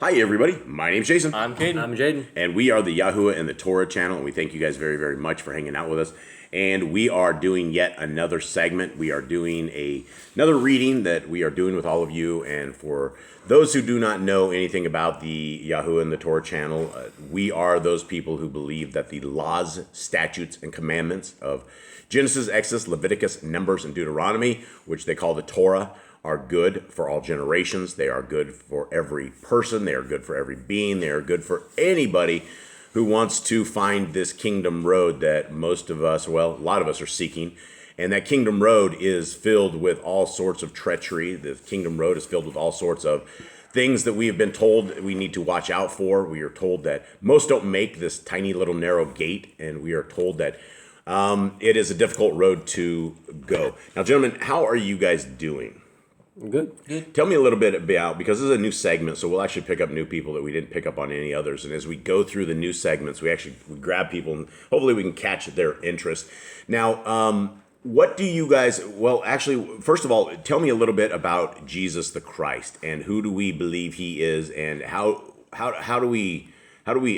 Hi, everybody. My name's Jason. I'm Caden. I'm Jaden. And we are the Yahuwah and the Torah channel, and we thank you guys very, very much for hanging out with us. And we are doing yet another segment. We are doing another reading that we are doing with all of you. And for those who do not know anything about the Yahuwah and the Torah channel, we are those people who believe that the laws, statutes, and commandments of Genesis, Exodus, Leviticus, Numbers, and Deuteronomy, which they call the Torah, are good for all generations. They are good for every person. They are good for every being. They are good for anybody who wants to find this kingdom road that most of us, well, a lot of us are seeking. And that kingdom road is filled with all sorts of treachery. The kingdom road is filled with all sorts of things that we have been told we need to watch out for. We are told that most don't make this tiny little narrow gate, and we are told that it is a difficult road to go. Now, gentlemen, how are you guys doing? Good. Tell me a little bit about, because this is a new segment, so we'll actually pick up new people that we didn't pick up on any others. And as we go through the new segments, we grab people and hopefully we can catch their interest. Now, what do you guys, well, actually, first of all, tell me a little bit about Jesus the Christ and who do we believe he is, and how do we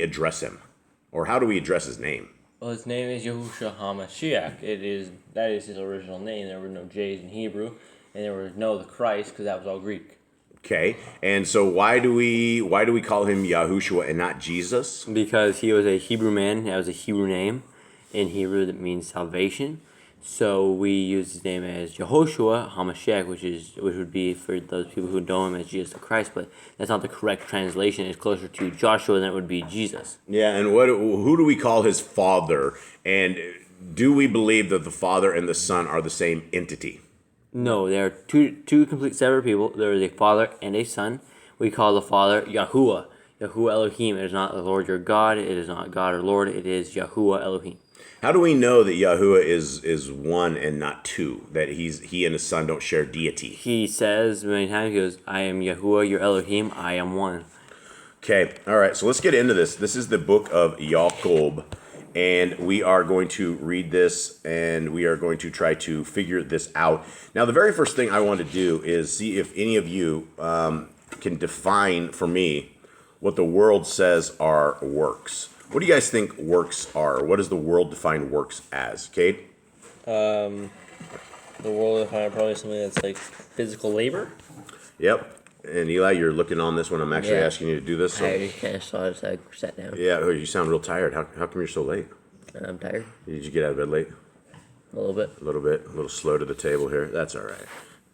address him, or how do we address his name? Well, his name is Yahushua HaMashiach. That is his original name. There were no J's in Hebrew, and there was no the Christ, because that was all Greek. Okay, and so why do we call him Yahushua and not Jesus? Because he was a Hebrew man. That was a Hebrew name. In Hebrew, that means salvation. So we use his name as Yehoshua HaMashiach, which would be for those people who know him as Jesus the Christ. But that's not the correct translation. It's closer to Joshua than it would be Jesus. Yeah, and who do we call his father? And do we believe that the Father and the Son are the same entity? No, they are two complete separate people. There is a father and a son. We call the father Yahuwah. Yahuwah Elohim. It is not the Lord your God. It is not God or Lord. It is Yahuwah Elohim. How do we know that Yahuwah is one and not two? That he and his son don't share deity? He says many times, he goes, I am Yahuwah, your Elohim, I am one. Okay, all right, so let's get into this. This is the book of Yaakov, and we are going to read this, and we are going to try to figure this out. Now, the very first thing I want to do is see if any of you can define for me what the world says are works. What do you guys think works are? What does the world define works as? Kate? The world defines probably something that's like physical labor. Yep. And Eli, you're looking on this one. I'm actually asking you to do this. So. I kind of saw it as I sat down. Yeah, you sound real tired. How come you're so late? I'm tired. Did you get out of bed late? A little bit. A little slow to the table here. That's all right.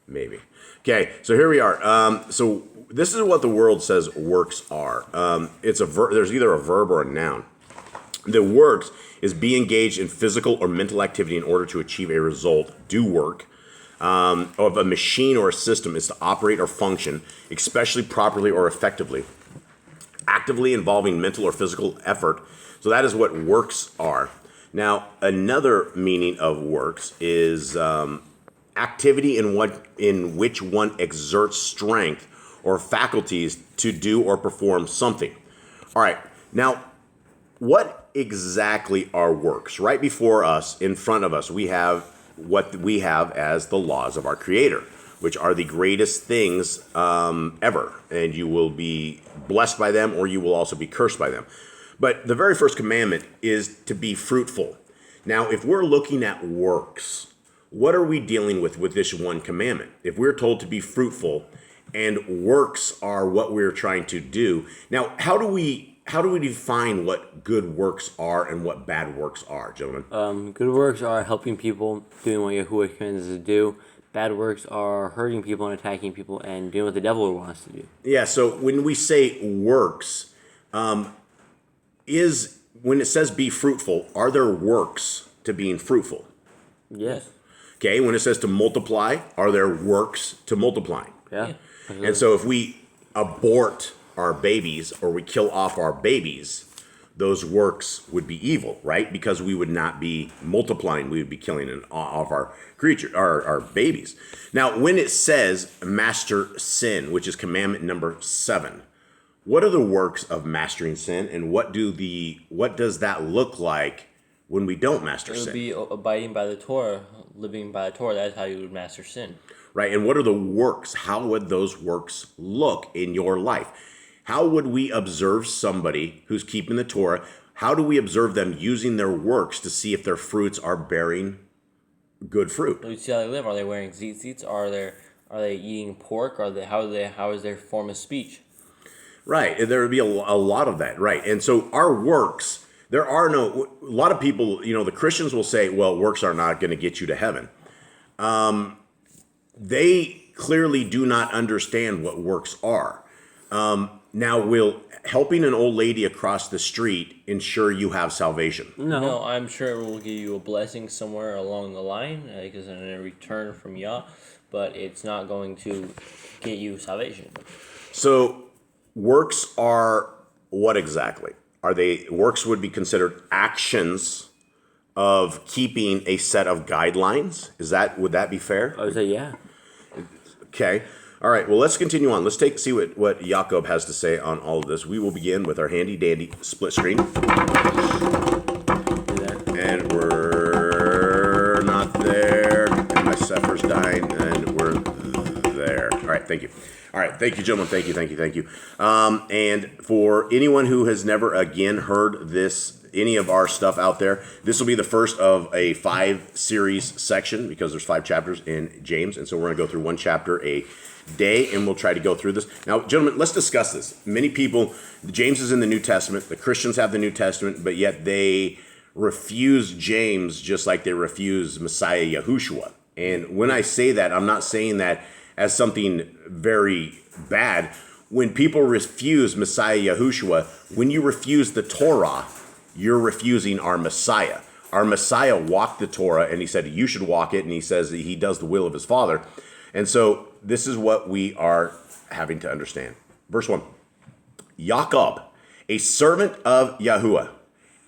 Maybe. Okay, so here we are. So this is what the world says works are. It's a there's either a verb or a noun. The works is be engaged in physical or mental activity in order to achieve a result. Do work. Of a machine or a system is to operate or function, especially properly or effectively, actively involving mental or physical effort. So that is what works are. Now, another meaning of works is activity in which one exerts strength or faculties to do or perform something. All right, now, what exactly are works? Right before us, in front of us, we have what we have as the laws of our Creator, which are the greatest things ever, and you will be blessed by them, or you will also be cursed by them. But the very first commandment is to be fruitful. Now, if we're looking at works, what are we dealing with this one commandment? If we're told to be fruitful, and works are what we're trying to do, now how do we define what good works are and what bad works are, gentlemen? Good works are helping people, doing what Yahuwah commands us to do. Bad works are hurting people and attacking people and doing what the devil wants to do. Yeah, so when we say works, when it says be fruitful, are there works to being fruitful? Yes. Okay, when it says to multiply, are there works to multiplying? Yeah. And so if we abort our babies or we kill off our babies, those works would be evil, right? Because we would not be multiplying, we would be killing off our our babies. Now, when it says master sin, which is commandment number 7, what are the works of mastering sin, and what does that look like when we don't master sin? It would be abiding by the Torah, living by the Torah. That is how you would master sin. Right, and what are the works? How would those works look in your life? How would we observe somebody who's keeping the Torah? How do we observe them using their works to see if their fruits are bearing good fruit? We see how they live. Are they wearing tzitzits? Are they eating pork? How is their form of speech? Right. There would be a lot of that. Right. And so our works, a lot of people, the Christians will say, well, works are not going to get you to heaven. They clearly do not understand what works are. Now, will helping an old lady across the street ensure you have salvation? No, I'm sure it will give you a blessing somewhere along the line, because in a return from Yah, but it's not going to get you salvation. So, works are what exactly? Works would be considered actions of keeping a set of guidelines? Would that be fair? I would say yeah. Okay. All right. Well, let's continue on. Let's see what Jacob has to say on all of this. We will begin with our handy dandy split screen. And we're not there. And my Sephir's dying, and we're there. All right. Thank you. All right. Thank you, gentlemen. Thank you. And for anyone who has never again heard any of our stuff out there, this will be the first of a 5-series section, because there's 5 chapters in James. And so we're going to go through one chapter a day, and we'll try to go through this. Now, gentlemen, let's discuss this. Many people, James is in the New Testament. The Christians have the New Testament, but yet they refuse James just like they refuse Messiah Yahushua. And when I say that, I'm not saying that as something very bad. When people refuse Messiah Yahushua, when you refuse the Torah, you're refusing our Messiah. Our Messiah walked the Torah, and he said you should walk it, and he says that he does the will of his Father. And so this is what we are having to understand. Verse 1. Jacob, a servant of Yahuwah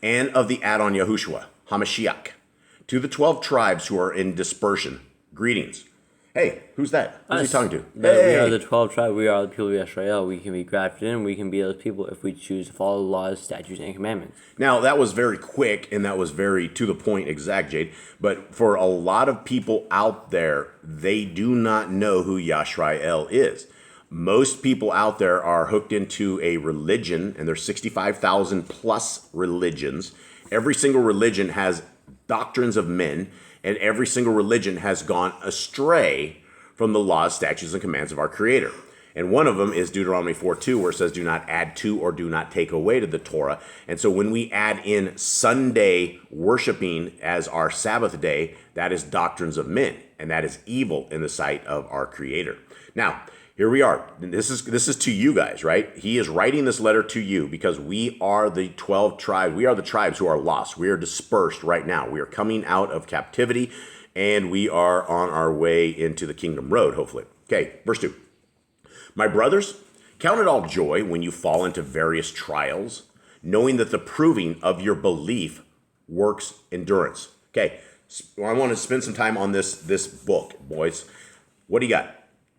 and of the Adon Yahushua, Hamashiach, to the 12 tribes who are in dispersion, greetings. Hey, who's that? Who's he talking to? We are the 12 tribes. We are the people of Israel. We can be grafted in. We can be those people if we choose to follow the laws, statutes, and commandments. Now, that was very quick, and that was very to the point, exact, Jade. But for a lot of people out there, they do not know who Yashrael is. Most people out there are hooked into a religion, and there's 65,000 plus religions. Every single religion has doctrines of men, and every single religion has gone astray from the laws, statutes, and commands of our Creator. And one of them is Deuteronomy 4:2, where it says, do not add to or do not take away to the Torah. And so when we add in Sunday worshiping as our Sabbath day, that is doctrines of men, and that is evil in the sight of our Creator. Now, here we are. This is to you guys, right? He is writing this letter to you because we are the 12 tribes. We are the tribes who are lost. We are dispersed right now. We are coming out of captivity, and we are on our way into the kingdom road, hopefully. Okay, verse 2. My brothers, count it all joy when you fall into various trials, knowing that the proving of your belief works endurance. Okay, I want to spend some time on this book, boys. What do you got?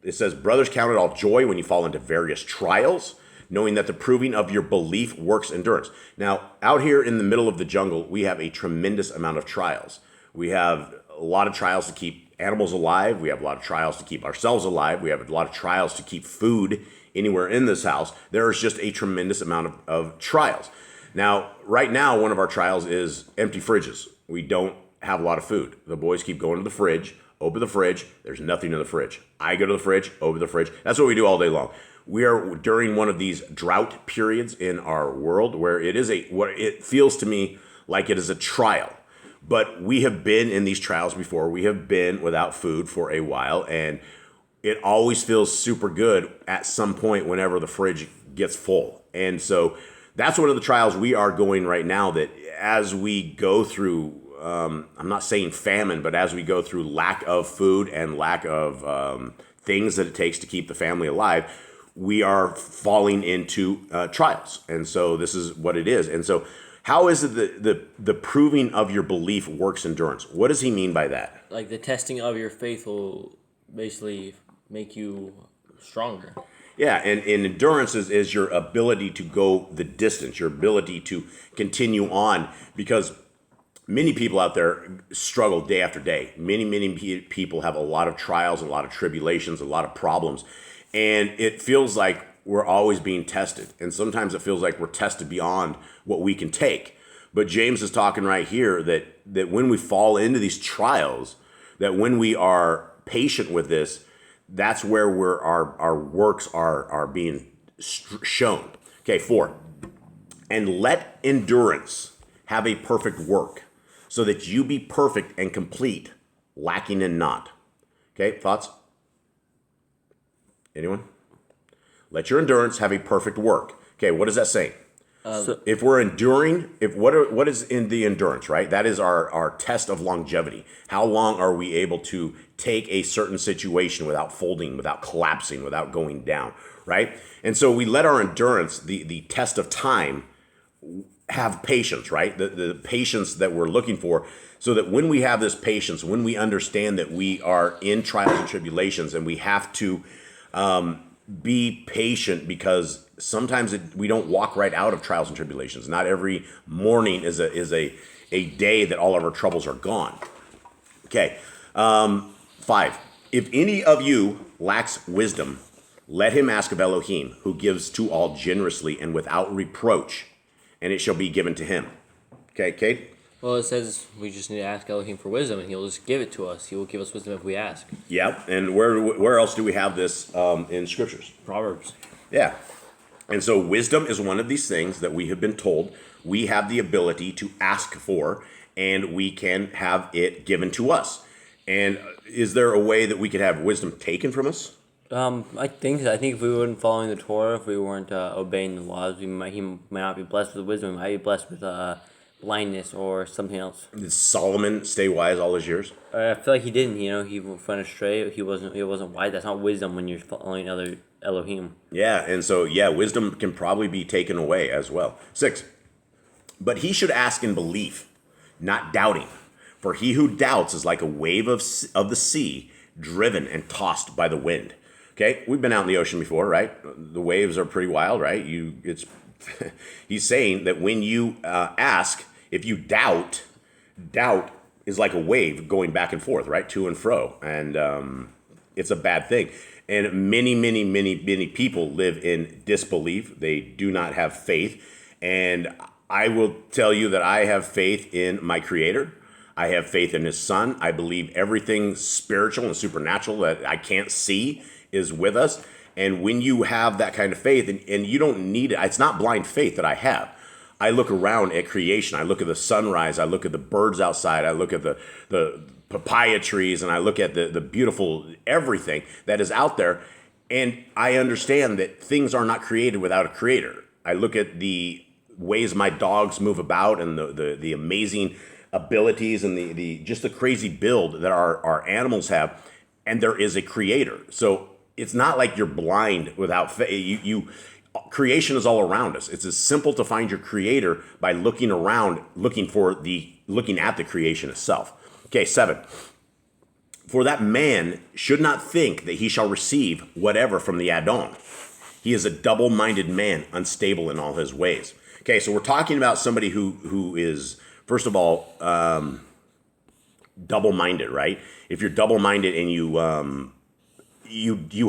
It says, brothers, count it all joy when you fall into various trials, knowing that the proving of your belief works endurance. Now, out here in the middle of the jungle, we have a tremendous amount of trials. We have a lot of trials to keep animals alive. We have a lot of trials to keep ourselves alive. We have a lot of trials to keep food anywhere in this house. There is just a tremendous amount of trials. Now, right now, one of our trials is empty fridges. We don't have a lot of food. The boys keep going to the fridge, open the fridge, there's nothing in the fridge. I go to the fridge, open the fridge. That's what we do all day long. We are during one of these drought periods in our world where it feels to me like it is a trial. But we have been in these trials before. We have been without food for a while, and it always feels super good at some point whenever the fridge gets full. And so that's one of the trials we are going right now, that as we go through, I'm not saying famine, but as we go through lack of food and lack of things that it takes to keep the family alive, we are falling into trials. And so this is what it is. And so how is it that the proving of your belief works endurance? What does he mean by that? Like the testing of your faith will basically make you stronger. Yeah, and endurance is your ability to go the distance, your ability to continue on, because many people out there struggle day after day. Many people have a lot of trials, a lot of tribulations, a lot of problems. And it feels like we're always being tested. And sometimes it feels like we're tested beyond what we can take. But James is talking right here that when we fall into these trials, that when we are patient with this, that's where our works are being shown. Okay, 4. And let endurance have a perfect work, so that you be perfect and complete, lacking in naught. Okay, thoughts? Anyone? Let your endurance have a perfect work. Okay, what does that say? If we're enduring, what is in the endurance, right? That is our test of longevity. How long are we able to take a certain situation without folding, without collapsing, without going down, right? And so we let our endurance, the test of time, have patience, right? The patience that we're looking for, so that when we have this patience, when we understand that we are in trials and tribulations, and we have to be patient, because sometimes we don't walk right out of trials and tribulations. Not every morning is a day that all of our troubles are gone. Okay, 5. If any of you lacks wisdom, let him ask of Elohim, who gives to all generously and without reproach, and it shall be given to him. Okay, Kate? Well, it says we just need to ask Elohim for wisdom, and he'll just give it to us. He will give us wisdom if we ask. Yeah, and where else do we have this in scriptures? Proverbs. Yeah. And so wisdom is one of these things that we have been told we have the ability to ask for, and we can have it given to us. And is there a way that we could have wisdom taken from us? I think so. I think if we weren't following the Torah, if we weren't obeying the laws, he might not be blessed with wisdom. He might be blessed with blindness or something else. Did Solomon stay wise all his years? I feel like he didn't. He went astray. He wasn't wise. That's not wisdom when you're following other Elohim. Yeah, and so wisdom can probably be taken away as well. 6. But he should ask in belief, not doubting. For he who doubts is like a wave of the sea, driven and tossed by the wind. Okay, we've been out in the ocean before, right? The waves are pretty wild, right? He's saying that when you ask, if you doubt is like a wave going back and forth, right? To and fro. And it's a bad thing. And many people live in disbelief. They do not have faith. And I will tell you that I have faith in my Creator. I have faith in his Son. I believe everything spiritual and supernatural that I can't see is with us. And when you have that kind of faith, and you don't need it, it's not blind faith that I have. I look around at creation. I look at the sunrise. I look at the birds outside. I look at the papaya trees, and I look at the beautiful everything that is out there. And I understand that things are not created without a creator. I look at the ways my dogs move about, and the amazing abilities, and the just the crazy build that our animals have, and there is a creator. So it's not like you're blind without faith. Creation is all around us. It's as simple to find your creator by looking around, looking at the creation itself. Okay, 7. For that man should not think that he shall receive whatever from the Adon. He is a double-minded man, unstable in all his ways. Okay, so we're talking about somebody who is, first of all, double-minded, right? If you're double-minded and you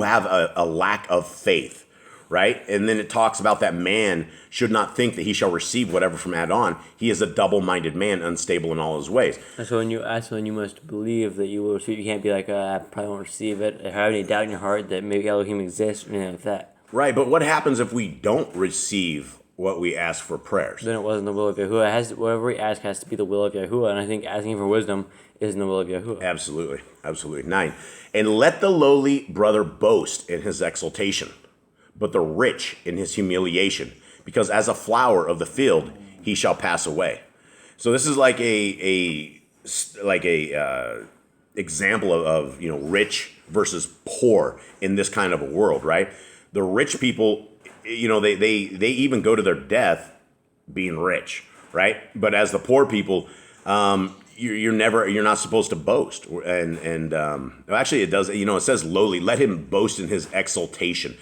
have a lack of faith, right? And then it talks about that man should not think that he shall receive whatever from Adon. He is a double-minded man, unstable in all his ways. And so when you ask, you must believe that you will receive. You can't be like, I probably won't receive it. Or have any doubt in your heart that maybe Elohim exists, or anything like that. Right, but what happens if we don't receive what we ask for prayers? Then it wasn't the will of Yahuwah. Whatever we ask has to be the will of Yahuwah, and I think asking for wisdom is in the will of Yahuwah. Absolutely. 9. And let the lowly brother boast in his exaltation, but the rich in his humiliation, because as a flower of the field he shall pass away. So this is like a example of rich versus poor in this kind of a world, right? The rich people, they even go to their death being rich, right? But as the poor people, you're not supposed to boast. And actually it does, it says lowly, let him boast in his exaltation.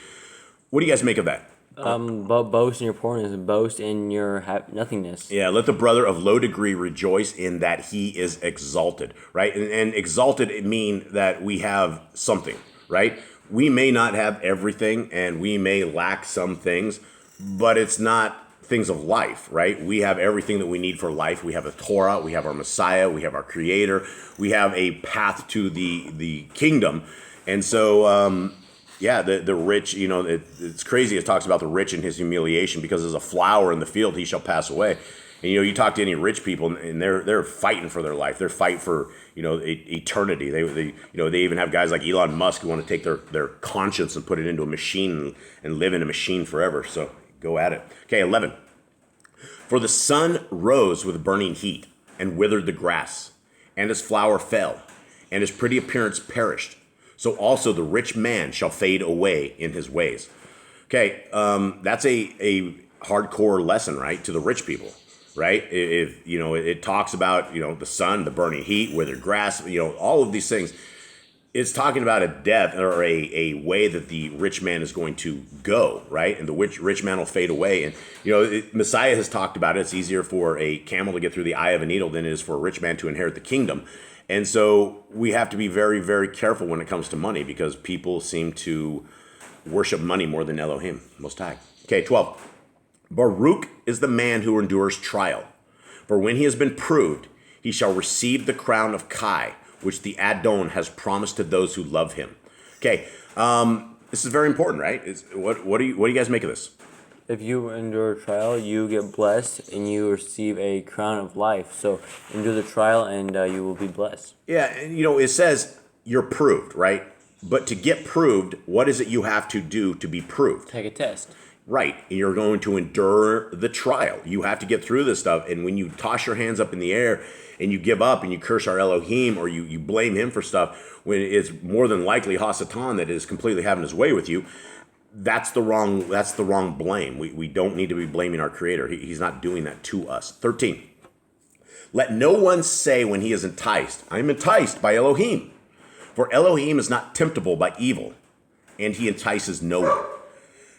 What do you guys make of that? Boast in your poorness and boast in your nothingness. Yeah, let the brother of low degree rejoice in that he is exalted, right? And exalted mean that we have something, right? we may not have everything and we may lack some things, but it's not things of life, right? We have everything that we need for life. We have a Torah, we have our Messiah, we have our Creator, we have a path to the kingdom. And so, the rich, it's crazy. It talks about the rich and his humiliation, because as a flower in the field, he shall pass away. And, you talk to any rich people and they're fighting for their life. They're fighting for, eternity. They even have guys like Elon Musk who want to take their conscience and put it into a machine and live in a machine forever. So go at it. Okay, 11. For the sun rose with burning heat and withered the grass, and his flower fell, and his pretty appearance perished. So also the rich man shall fade away in his ways. Okay, that's a hardcore lesson, right, to the rich people, right? If it talks about the sun, the burning heat, withered grass, all of these things. It's talking about a death or a way that the rich man is going to go, right? And the rich man will fade away. And, Messiah has talked about it. It's easier for a camel to get through the eye of a needle than it is for a rich man to inherit the kingdom. And so we have to be very, very careful when it comes to money, because people seem to worship money more than Elohim, Most High. Okay, 12. Baruch is the man who endures trial. For when he has been proved, he shall receive the crown of Kai, which the Adon has promised to those who love him. Okay, this is very important, right? What do you guys make of this? If you endure trial, you get blessed and you receive a crown of life. So endure the trial and you will be blessed. Yeah, and it says you're proved, right? But to get proved, what is it you have to do to be proved? Take a test. Right, and you're going to endure the trial. You have to get through this stuff, and when you toss your hands up in the air and you give up and you curse our Elohim, or you blame him for stuff, when it's more than likely Hasatan that is completely having his way with you, that's the wrong blame. We don't need to be blaming our Creator. He's not doing that to us. 13. Let no one say when he is enticed, I am enticed by Elohim. For Elohim is not temptable by evil, and he entices no one.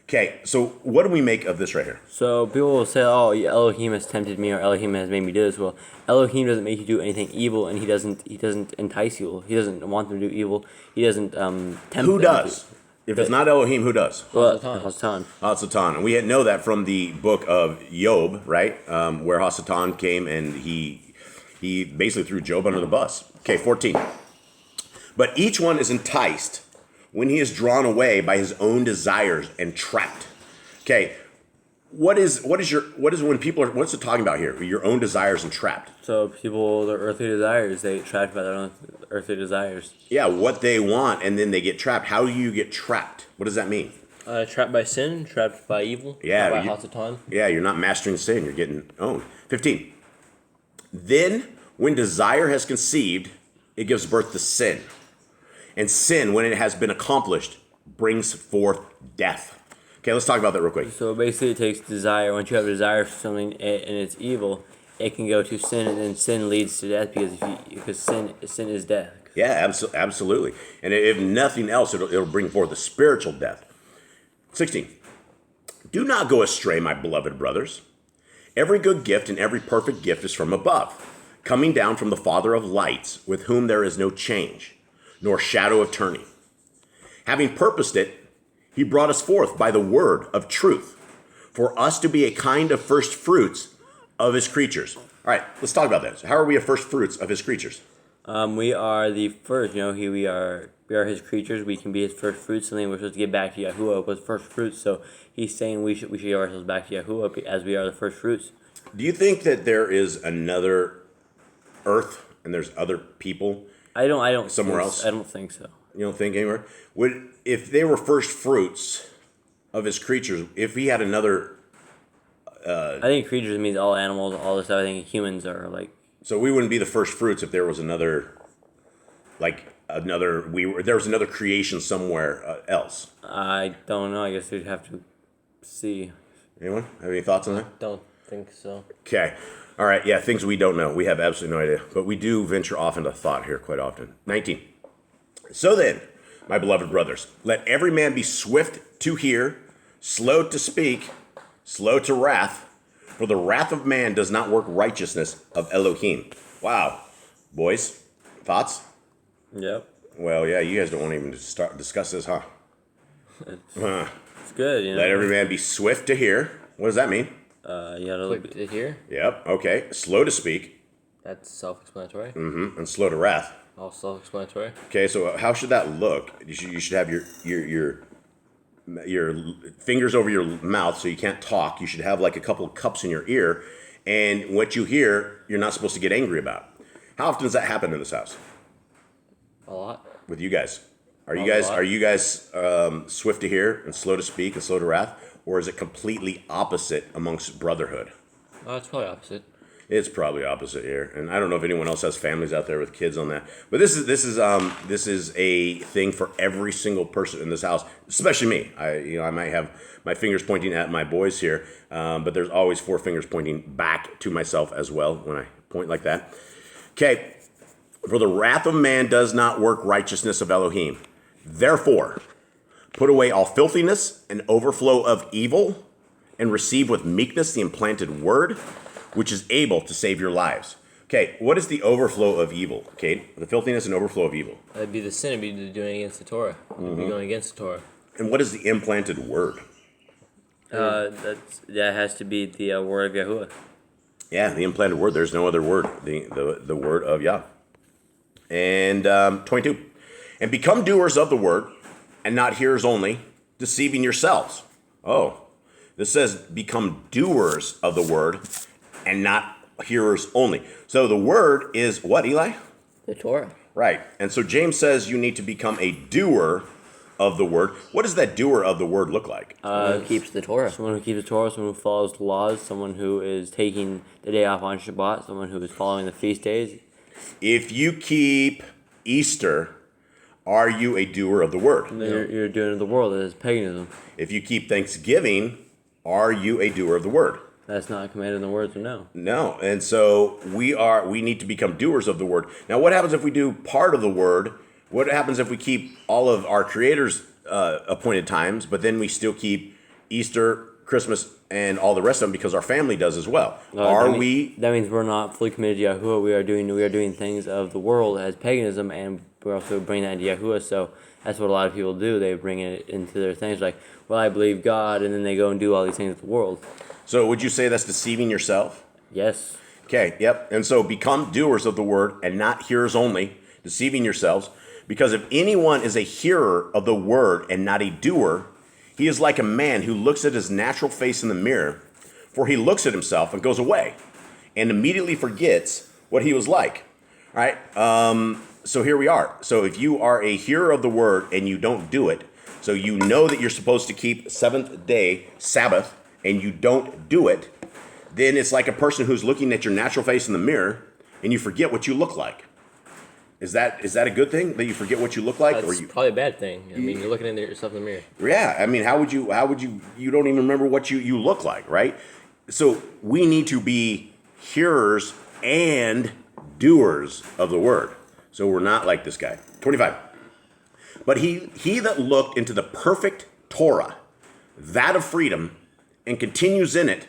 Okay, so what do we make of this right here? So people will say, oh, Elohim has tempted me, or Elohim has made me do this. Well, Elohim doesn't make you do anything evil, and he doesn't entice you. He doesn't want them to do evil. He doesn't tempt them. Who does? If it's not Elohim, who does? Well, Hasatan. Hasatan. And we know that from the book of Job, right? Where Hasatan came and he basically threw Job under the bus. Okay, 14. But each one is enticed when he is drawn away by his own desires and trapped. Okay, what's it talking about here? Your own desires and trapped. So people, their earthly desires, they get trapped by their own earthly desires. Yeah, what they want, and then they get trapped. How do you get trapped? What does that mean? Trapped by sin, trapped by evil, Yeah, by Hasatan. Yeah, you're not mastering sin. You're getting owned. 15. Then, when desire has conceived, it gives birth to sin. And sin, when it has been accomplished, brings forth death. Okay, let's talk about that real quick. So basically it takes desire. Once you have a desire for something and it's evil, it can go to sin, and then sin leads to death, because sin is death. Yeah, absolutely. And if nothing else, it'll bring forth a spiritual death. 16. Do not go astray, my beloved brothers. Every good gift and every perfect gift is from above, coming down from the Father of lights, with whom there is no change, nor shadow of turning. Having purposed it, he brought us forth by the word of truth, for us to be a kind of first fruits of his creatures. All right, let's talk about that. So how are we a first fruits of his creatures? We are the first. We are his creatures. We can be his first fruits, and then we're supposed to get back to Yahuwah with first fruits. So he's saying we should give ourselves back to Yahuwah as we are the first fruits. Do you think that there is another earth and there's other people? I don't. Somewhere else? I don't think so. You don't think anywhere? If they were first fruits of his creatures, if he had another... I think creatures means all animals, all this stuff. I think humans are like... So we wouldn't be the first fruits if there was there was another creation somewhere else. I don't know. I guess we'd have to see. Anyone have any thoughts on that? Don't think so. Okay. All right. Yeah, things we don't know. We have absolutely no idea. But we do venture off into thought here quite often. 19. So then, my beloved brothers, let every man be swift to hear, slow to speak, slow to wrath, for the wrath of man does not work righteousness of Elohim. Wow. Boys, thoughts? Yep. Well, yeah, you guys don't want to even discuss this, huh? It's good, you know. Let every man be swift to hear. What does that mean? You gotta Quick to hear. Yep. Okay. Slow to speak. That's self-explanatory. And slow to wrath. All self-explanatory. Okay. So how should that look? You should have your fingers over your mouth so you can't talk. You should have like a couple of cups in your ear, and what you hear, you're not supposed to get angry about. How often does that happen in this house A lot. with you guys? Are you A guys lot. are you guys swift to hear and slow to speak and slow to wrath, or is it completely opposite amongst brotherhood? It's probably opposite. It's probably opposite here, and I don't know if anyone else has families out there with kids on that. But this is a thing for every single person in this house, especially me. I might have my fingers pointing at my boys here, but there's always four fingers pointing back to myself as well when I point like that. Okay, for the wrath of man does not work righteousness of Elohim. Therefore, put away all filthiness and overflow of evil, and receive with meekness the implanted word, which is able to save your lives. Okay, what is the overflow of evil, Kate? The filthiness and overflow of evil. That'd be the sin. It'd be doing against the Torah. It'd be going against the Torah. And what is the implanted word? that has to be the word of Yahuwah. Yeah, the implanted word. There's no other word. The word of Yah. And 22. And become doers of the word, and not hearers only, deceiving yourselves. Oh, this says become doers of the word, and not hearers only. So the word is what, Eli? The Torah. Right. And so James says you need to become a doer of the word. What does that doer of the word look like? Who keeps the Torah. Someone who keeps the Torah, someone who follows the laws, someone who is taking the day off on Shabbat, someone who is following the feast days. If you keep Easter, are you a doer of the word? You're doing it in the world. That is paganism. If you keep Thanksgiving, are you a doer of the word? That's not commanded in the words, or no. No. And so we need to become doers of the word. Now, what happens if we do part of the word? What happens if we keep all of our Creator's appointed times, but then we still keep Easter, Christmas, and all the rest of them because our family does as well? That means we're not fully committed to Yahuwah. We are doing things of the world as paganism, and we're also bringing that into Yahuwah. So that's what a lot of people do. They bring it into their things like, well, I believe God, and then they go and do all these things with the world. So would you say that's deceiving yourself? Yes. Okay, yep. And so become doers of the word and not hearers only, deceiving yourselves. Because if anyone is a hearer of the word and not a doer, he is like a man who looks at his natural face in the mirror, for he looks at himself and goes away and immediately forgets what he was like. All right, so here we are. So if you are a hearer of the word and you don't do it, so you know that you're supposed to keep seventh day Sabbath and you don't do it, then it's like a person who's looking at your natural face in the mirror and you forget what you look like. Is that a good thing that you forget what you look like? That's probably a bad thing. I mean, you're looking at yourself in the mirror. Yeah, I mean, how would you don't even remember what you look like, right? So we need to be hearers and doers of the word. So we're not like this guy. 25. But he that looked into the perfect Torah, that of freedom, and continues in it,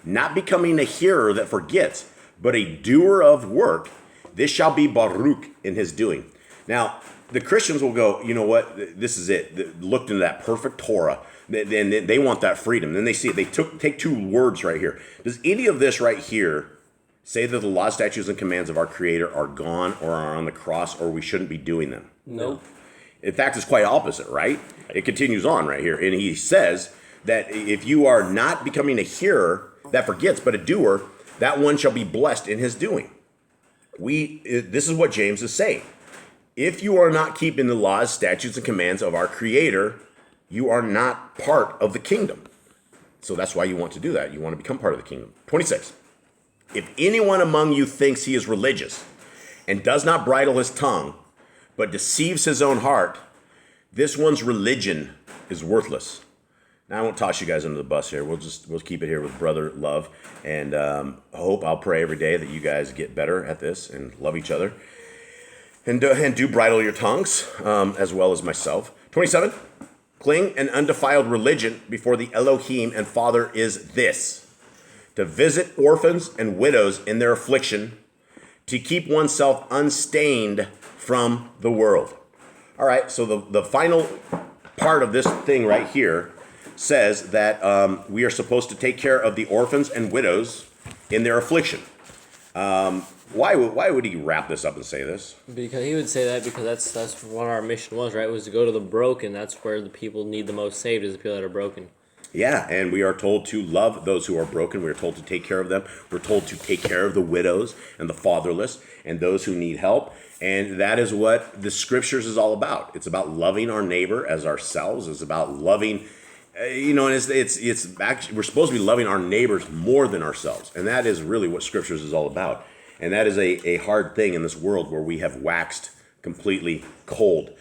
not becoming a hearer that forgets, but a doer of work, this shall be Baruch in his doing. Now, the Christians will go, you know what? This is it. Looked into that perfect Torah. Then they want that freedom. Then they see it. They take two words right here. Does any of this right here say that the laws, statutes, and commands of our Creator are gone or are on the cross, or we shouldn't be doing them? No. In fact, it's quite opposite, right? It continues on right here. And he says that if you are not becoming a hearer that forgets, but a doer, that one shall be blessed in his doing. This is what James is saying. If you are not keeping the laws, statutes, and commands of our Creator, you are not part of the kingdom. So that's why you want to do that. You want to become part of the kingdom. 26. If anyone among you thinks he is religious and does not bridle his tongue, but deceives his own heart, this one's religion is worthless. Now, I won't toss you guys under the bus here. We'll keep it here with brother love, and I'll pray every day that you guys get better at this and love each other, and do bridle your tongues as well as myself. 27. Cling an undefiled religion before the Elohim and Father is this: to visit orphans and widows in their affliction, to keep oneself unstained from the world. All right. So the final part of this thing right here says that we are supposed to take care of the orphans and widows in their affliction. Why would he wrap this up and say this? Because he would say that because that's what our mission was, right? Was to go to the broken. That's where the people need the most saved, is the people that are broken. Yeah, and we are told to love those who are broken. We are told to take care of them. We're told to take care of the widows and the fatherless and those who need help. And that is what the scriptures is all about. It's about loving our neighbor as ourselves. It's about loving, and it's actually, we're supposed to be loving our neighbors more than ourselves. And that is really what scriptures is all about. And that is a hard thing in this world where we have waxed completely cold. All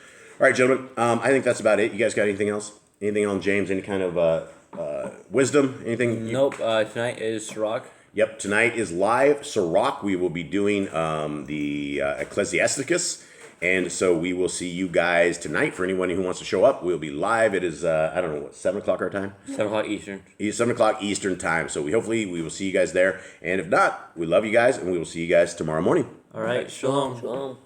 right, gentlemen, I think that's about it. You guys got anything else? Anything on James? Any kind of wisdom? Anything? Nope. Tonight is Sirach. Yep, tonight is live Sirach. We will be doing the Ecclesiasticus. And so we will see you guys tonight. For anyone who wants to show up, we'll be live. It is, 7 o'clock our time? 7 o'clock Eastern. 7 o'clock Eastern time. So hopefully we will see you guys there. And if not, we love you guys, and we will see you guys tomorrow morning. All right. Shalom. Shalom.